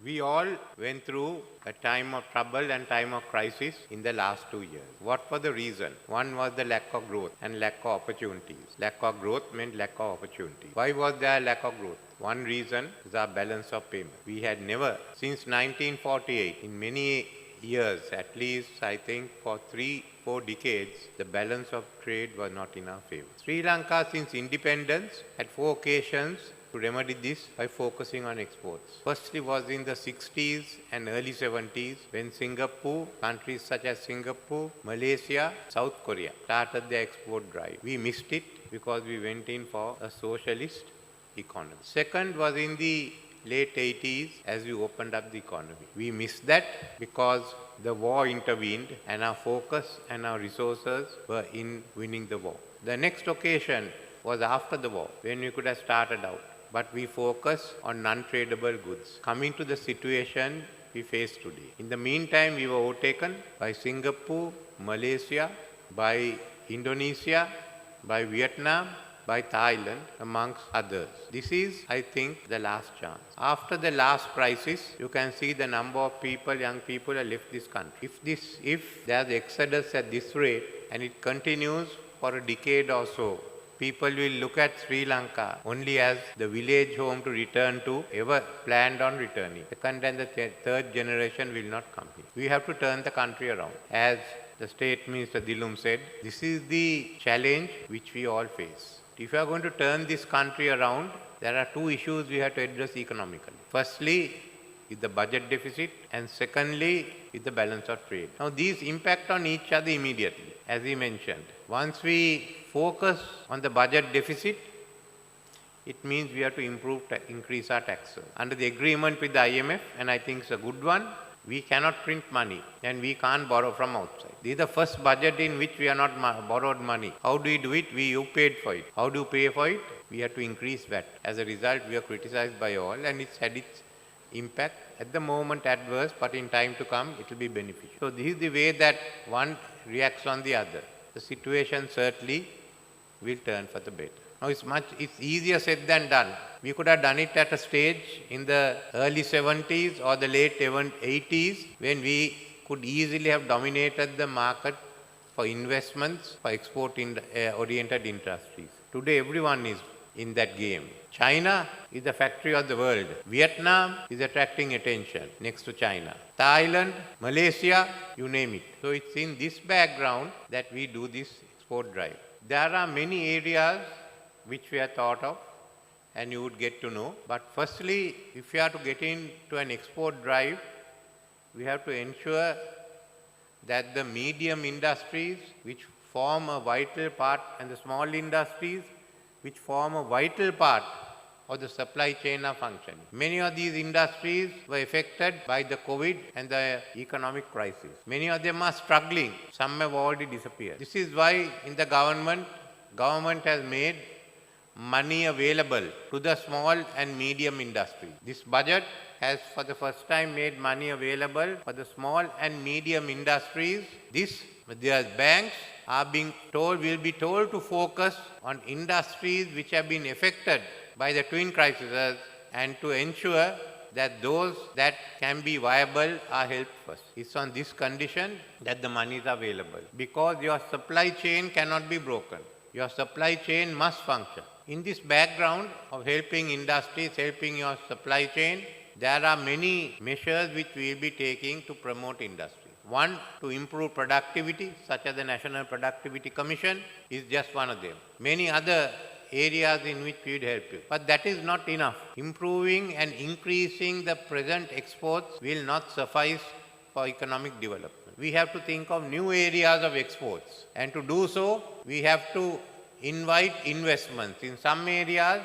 We all went through a time of trouble and time of crisis in the last 2 years. What was the reason? One was the lack of growth and lack of opportunities. Lack of growth meant lack of opportunity. Why was there lack of growth? One reason is our balance of payment. We had never, since 1948, in many years, at least I think for 3-4 decades, the balance of trade was not in our favor. Sri Lanka, since independence, had 4 occasions to remedy this by focusing on exports. Firstly was in the 60s and early 70s when Singapore, countries such as Singapore, Malaysia, South Korea started their export drive. We missed it because we went in for a socialist economy. Second was in the late 80s as we opened up the economy. We missed that because the war intervened and our focus and our resources were in winning the war. The next occasion was after the war when we could have started out. But we focus on non-tradable goods. Coming to the situation we face today. In the meantime, we were overtaken by Singapore, Malaysia, by Indonesia, by Vietnam, by Thailand, amongst others. This is, I think, the last chance. After the last crisis, you can see the number of people, young people have left this country. If there's exodus at this rate and it continues for a decade or so, people will look at Sri Lanka only as the village home to return to, ever planned on returning. Second and the third generation will not come here. We have to turn the country around. As the State Minister Dilum said, this is the challenge which we all face. If you are going to turn this country around, there are 2 issues we have to address economically. Firstly, is the budget deficit, and secondly, is the balance of trade. Now, these impact on each other immediately, as we mentioned. Once we focus on the budget deficit, it means we have to increase our taxes. Under the agreement with the IMF, and I think it's a good one, we cannot print money and we can't borrow from outside. This is the first budget in which we are not borrowed money. How do we do it? You paid for it. How do you pay for it? We have to increase that. As a result, we are criticized by all and it's had its impact. At the moment adverse, but in time to come, it will be beneficial. So this is the way that one reacts on the other. The situation certainly will turn for the better. Now it's easier said than done. We could have done it at a stage in the early 70s or the late 80s when we could easily have dominated the market for investments, for export-oriented industries. Today everyone is in that game. China is the factory of the world. Vietnam is attracting attention next to China. Thailand, Malaysia, you name it. So it's in this background that we do this export drive. There are many areas which we have thought of and you would get to know. But firstly, if you are to get into an export drive, we have to ensure that the medium industries which form a vital part and the small industries which form a vital part of the supply chain are functioning. Many of these industries were affected by the COVID and the economic crisis. Many of them are struggling. Some have already disappeared. This is why in the government has made money available to the small and medium industry. This budget has for the first time made money available for the small and medium industries. Their banks will be told to focus on industries which have been affected by the twin crises and to ensure that those that can be viable are helped first. It's on this condition that the money is available because your supply chain cannot be broken. Your supply chain must function. In this background of helping industries, helping your supply chain, there are many measures which we will be taking to promote industry. One, to improve productivity, such as the National Productivity Commission is just one of them. Many other areas in which we would help you. But that is not enough. Improving and increasing the present exports will not suffice for economic development. We have to think of new areas of exports. And to do so, we have to invite investments. In some areas,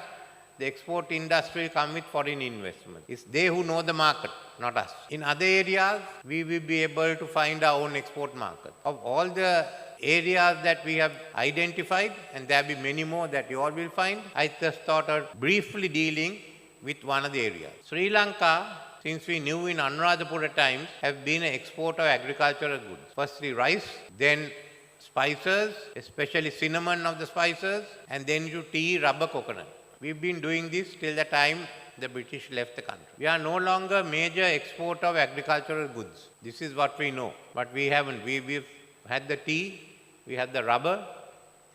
the export industry will come with foreign investment. It's they who know the market, not us. In other areas, we will be able to find our own export market. Of all the areas that we have identified, and there will be many more that you all will find, I just thought of briefly dealing with one of the areas. Sri Lanka, since we knew in Anuradhapura times, have been an exporter of agricultural goods. Firstly rice, then spices, especially cinnamon of the spices, and then to tea, rubber, coconut. We've been doing this till the time the British left the country. We are no longer major exporter of agricultural goods. This is what we know. But we haven't. We've had the tea, we had the rubber,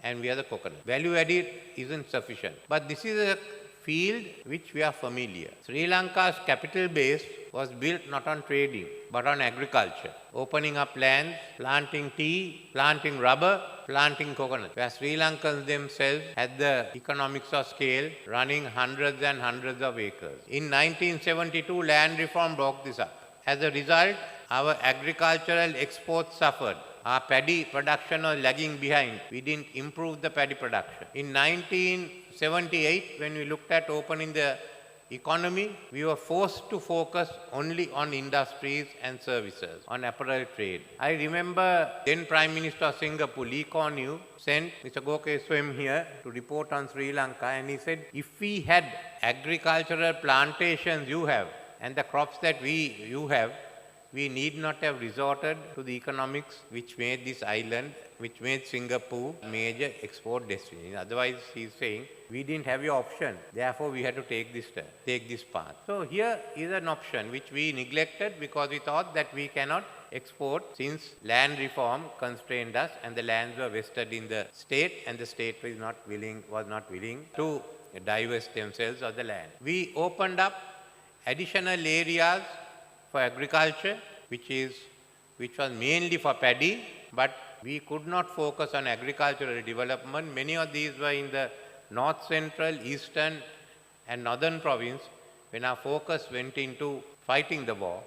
and we have the coconut. Value added isn't sufficient. But this is a field which we are familiar. Sri Lanka's capital base was built not on trading, but on agriculture. Opening up lands, planting tea, planting rubber, planting coconut. Where Sri Lankans themselves had the economics of scale, running hundreds and hundreds of acres. In 1972, land reform broke this up. As a result, our agricultural exports suffered. Our paddy production was lagging behind. We didn't improve the paddy production. In 1978, when we looked at opening the economy, we were forced to focus only on industries and services, on apparel trade. I remember then Prime Minister of Singapore, Lee Kuan Yew, sent Mr. Goke Swem here to report on Sri Lanka, and he said, if we had agricultural plantations you have and the crops that you have, we need not have resorted to the economics which made this island, which made Singapore a major export destination. Otherwise, he is saying, we didn't have your option. Therefore, we had to take this path. So here is an option which we neglected because we thought that we cannot export since land reform constrained us and the lands were vested in the state and the state was not willing to divest themselves of the land. We opened up additional areas for agriculture, which was mainly for paddy, but we could not focus on agricultural development. Many of these were in the north central, eastern and northern province when our focus went into fighting the war,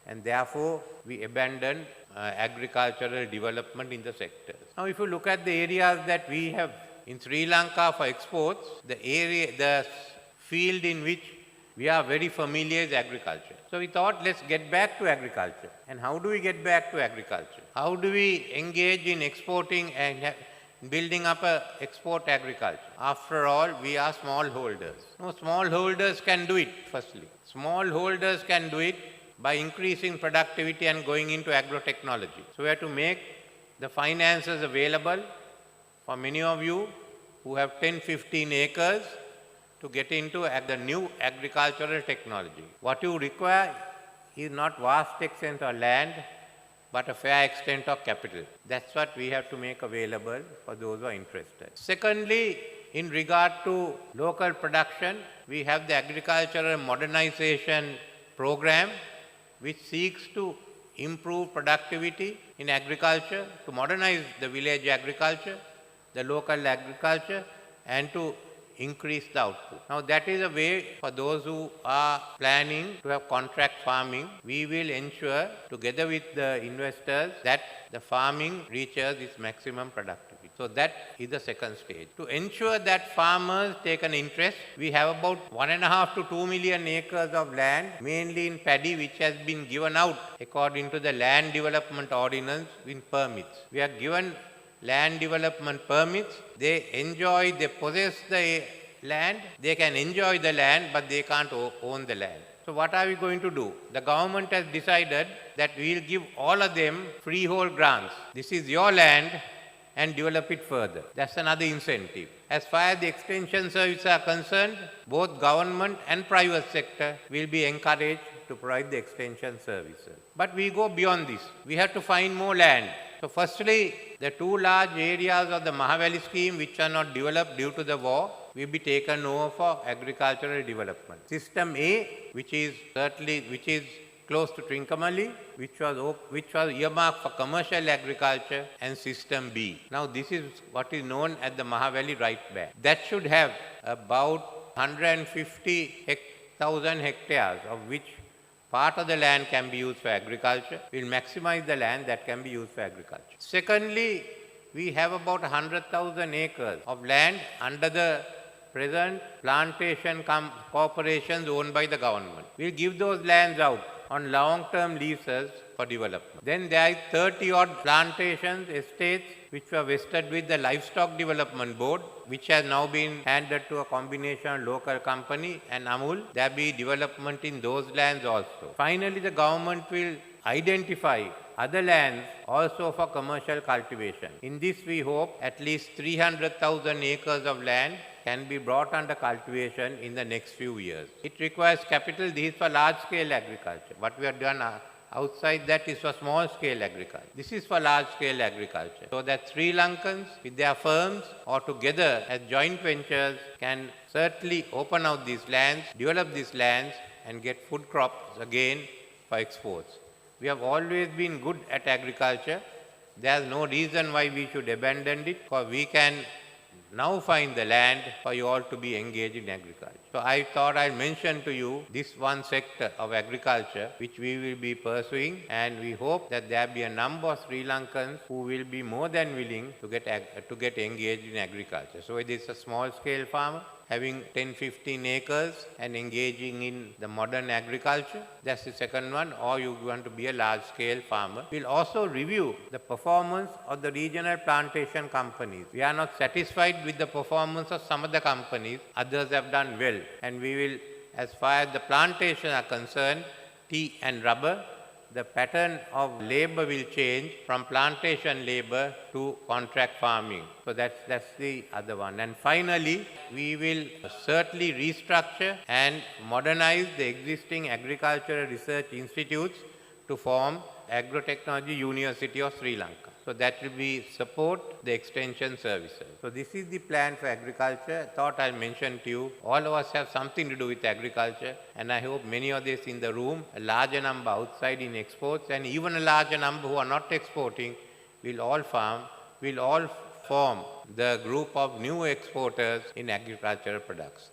and therefore we abandoned agricultural development in the sectors. Now if you look at the areas that we have in Sri Lanka for exports, the field in which we are very familiar is agriculture. So we thought, let's get back to agriculture. And how do we get back to agriculture? How do we engage in exporting and building up a export agriculture? After all, we are smallholders. No, smallholders can do it, firstly. Smallholders can do it by increasing productivity and going into agrotechnology. So we have to make the finances available for many of you who have 10, 15 acres to get into the new agricultural technology. What you require is not vast extent of land, but a fair extent of capital. That's what we have to make available for those who are interested. Secondly, in regard to local production, we have the agricultural modernization program, which seeks to improve productivity in agriculture, to modernize the village agriculture, the local agriculture, and to increase the output. Now that is a way for those who are planning to have contract farming. We will ensure together with the investors that the farming reaches its maximum productivity. So that is the second stage. To ensure that farmers take an interest, we have about 1.5 to 2 million acres of land, mainly in paddy, which has been given out according to the Land Development Ordinance in permits. We are given land development permits. They possess the land, they can enjoy the land, but they can't own the land. So what are we going to do? The government has decided that we will give all of them freehold grants. This is your land and develop it further. That's another incentive. As far as the extension services are concerned, both government and private sector will be encouraged to provide the extension services. But we go beyond this. We have to find more land. So firstly, the two large areas of the Mahavali scheme which are not developed due to the war will be taken over for agricultural development. System A, which is close to Trincomalee, which was earmarked for commercial agriculture, and System B. Now this is what is known as the Mahavali Right Bank. That should have about 150,000 hectares, of which part of the land can be used for agriculture. We will maximize the land that can be used for agriculture. Secondly, we have about 100,000 acres of land under the present plantation corporations owned by the government. We will give those lands out on long-term leases for development. Then there is 30-odd plantations, estates, which were vested with the Livestock Development Board, which has now been handed to a combination local company and Amul. There will be development in those lands also. Finally, the government will identify other lands also for commercial cultivation. In this, we hope at least 300,000 acres of land can be brought under cultivation in the next few years. It requires capital. This is for large-scale agriculture. What we have done outside that is for small-scale agriculture. This is for large-scale agriculture. So that Sri Lankans with their firms or together as joint ventures can certainly open out these lands, develop these lands and get food crops again for exports. We have always been good at agriculture. There is no reason why we should abandon it, because we can now find the land for you all to be engaged in agriculture. So I thought I'd mention to you this one sector of agriculture which we will be pursuing, and we hope that there be a number of Sri Lankans who will be more than willing to get engaged in agriculture. So it is a small scale farmer having 10-15 acres and engaging in the modern agriculture. That's the second one. Or you want to be a large scale farmer. We'll also review the performance of the regional plantation companies. We are not satisfied with the performance of some of the companies. Others have done well. And we will, as far as the plantation are concerned, tea and rubber, the pattern of labor will change from plantation labor to contract farming. So that's the other one. And finally, we will certainly restructure and modernize the existing agricultural research institutes to form Agrotechnology University of Sri Lanka. So that will be support the extension services. So this is the plan for agriculture. I thought I'll mention to you. All of us have something to do with agriculture, and I hope many of this in the room, a larger number outside in exports, and even a larger number who are not exporting, will all form the group of new exporters in agricultural products.